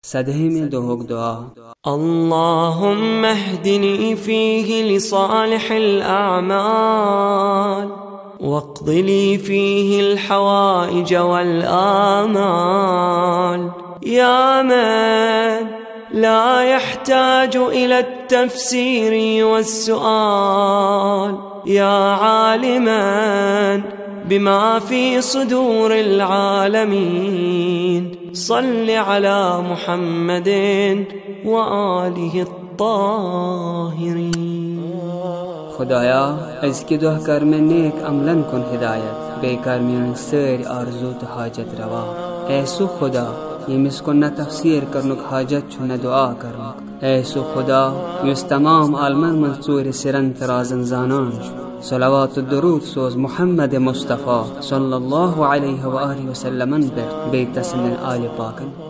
صدهم دوهق دعا. اللهم اهدني فيه لصالح الأعمال، واقض لي فيه الحوائج والآمال. يا من لا يحتاج إلى التفسير والسؤال، يا عالما بما في صدور العالمين، صل على محمد وآله الطاهرين. خدایا از کی دوه کر میں نیک عملن کن ہدایت، بے کر میں سیر آرزو تو حاجت روا. ایسو خدا یمس کو نہ تفسیر کرنک حاجت چھو نہ دعا کرنک. ایسو خدا یمس تمام عالمن منصور سرن ترازن زانان. صلوات الدرود سوز محمد مصطفى صلى الله عليه وآله وسلم بيت سن الآل باكن.